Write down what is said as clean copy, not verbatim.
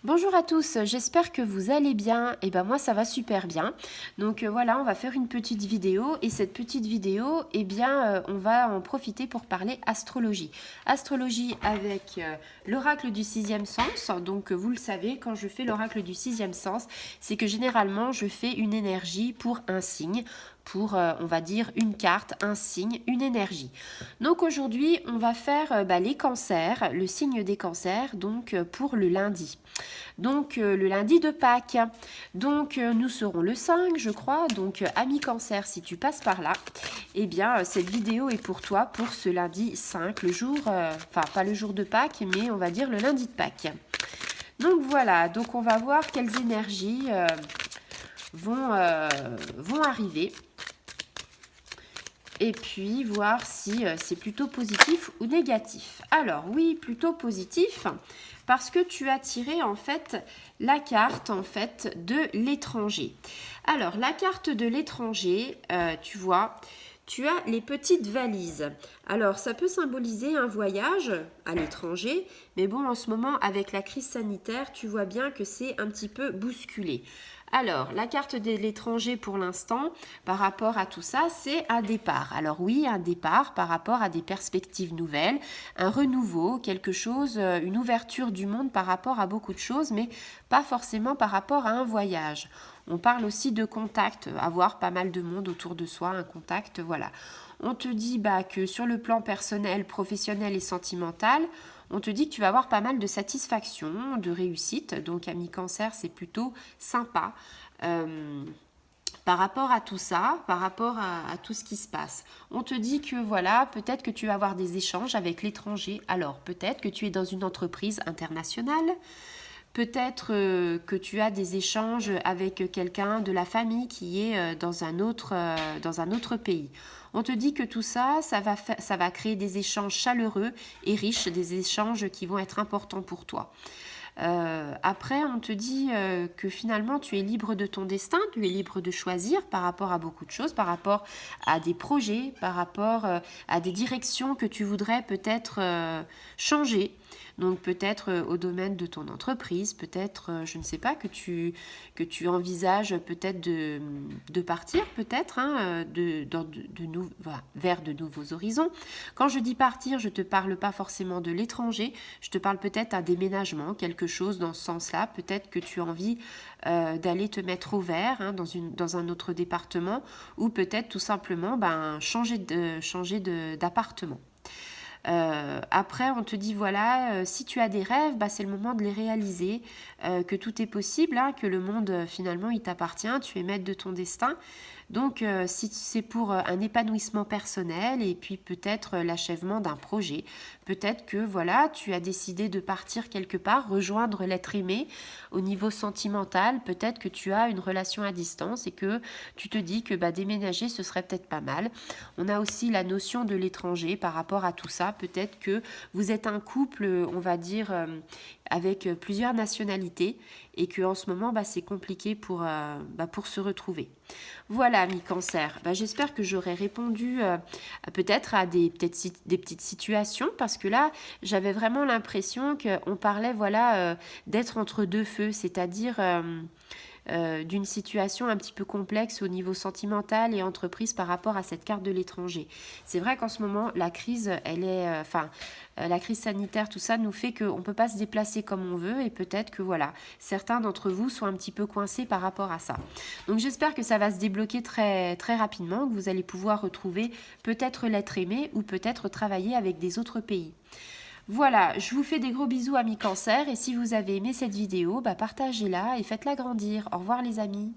Bonjour à tous, j'espère que vous allez bien. Et ben moi ça va super bien. Donc voilà, on va faire une petite vidéo et cette petite vidéo, on va en profiter pour parler astrologie. Astrologie avec l'oracle du sixième sens. Donc vous le savez, quand je fais l'oracle du sixième sens, c'est que généralement je fais une énergie pour un signe, pour, on va dire, une carte, un signe, une énergie. Donc aujourd'hui, on va faire les cancers, le signe des cancers, donc pour le lundi. Donc le lundi de Pâques. Donc nous serons le 5, je crois. Donc ami cancer, si tu passes par là, eh bien cette vidéo est pour toi pour ce lundi 5, le jour, enfin pas le jour de Pâques, mais on va dire le lundi de Pâques. Donc voilà, donc on va voir quelles énergies vont arriver. Et puis voir si c'est plutôt positif ou négatif. Alors oui, plutôt positif, parce que tu as tiré en fait la carte en fait de l'étranger. Alors la carte de l'étranger, tu vois, tu as les petites valises. Alors ça peut symboliser un voyage à l'étranger, mais bon en ce moment avec la crise sanitaire, tu vois bien que c'est un petit peu bousculé. Alors, la carte de l'étranger pour l'instant, par rapport à tout ça, c'est un départ. Alors oui, un départ par rapport à des perspectives nouvelles, un renouveau, quelque chose, une ouverture du monde par rapport à beaucoup de choses, mais pas forcément par rapport à un voyage. On parle aussi de contact, avoir pas mal de monde autour de soi, un contact, voilà. On te dit que sur le plan personnel, professionnel et sentimental, on te dit que tu vas avoir pas mal de satisfaction, de réussite. Donc, ami cancer, c'est plutôt sympa. Par rapport à tout ça, par rapport à tout ce qui se passe. On te dit que voilà, peut-être que tu vas avoir des échanges avec l'étranger. Alors, peut-être que tu es dans une entreprise internationale. Peut-être que tu as des échanges avec quelqu'un de la famille qui est dans un autre pays. On te dit que tout ça, ça va créer des échanges chaleureux et riches, des échanges qui vont être importants pour toi. Après, on te dit que finalement, tu es libre de ton destin, tu es libre de choisir par rapport à beaucoup de choses, par rapport à des projets, par rapport à des directions que tu voudrais peut-être changer. Donc peut-être au domaine de ton entreprise, peut-être, je ne sais pas, que tu envisages peut-être de partir, peut-être, hein, voilà, vers de nouveaux horizons. Quand je dis partir, je ne te parle pas forcément de l'étranger, je te parle peut-être d'un déménagement, quelque chose dans ce sens-là. Peut-être que tu as envie d'aller te mettre au vert hein, dans un autre département ou peut-être tout simplement changer d'appartement. Après, on te dit voilà, si tu as des rêves, c'est le moment de les réaliser, que tout est possible, hein, que le monde finalement il t'appartient, tu es maître de ton destin. Donc, si c'est pour un épanouissement personnel et puis peut-être l'achèvement d'un projet, peut-être que voilà, tu as décidé de partir quelque part, rejoindre l'être aimé au niveau sentimental, peut-être que tu as une relation à distance et que tu te dis que déménager ce serait peut-être pas mal. On a aussi la notion de l'étranger par rapport à tout ça. Peut-être que vous êtes un couple, on va dire, avec plusieurs nationalités et que en ce moment c'est compliqué pour se retrouver. Voilà, ami cancer. J'espère que j'aurai répondu peut-être à des petites situations parce que là j'avais vraiment l'impression qu'on parlait voilà d'être entre deux feux, c'est-à-dire d'une situation un petit peu complexe au niveau sentimental et entreprise par rapport à cette carte de l'étranger. C'est vrai qu'en ce moment, la crise, elle est, la crise sanitaire, tout ça nous fait qu'on ne peut pas se déplacer comme on veut et peut-être que voilà, certains d'entre vous sont un petit peu coincés par rapport à ça. Donc j'espère que ça va se débloquer très, très rapidement, que vous allez pouvoir retrouver peut-être l'être aimé ou peut-être travailler avec des autres pays. Voilà, je vous fais des gros bisous amis cancer et si vous avez aimé cette vidéo, partagez-la et faites-la grandir. Au revoir les amis.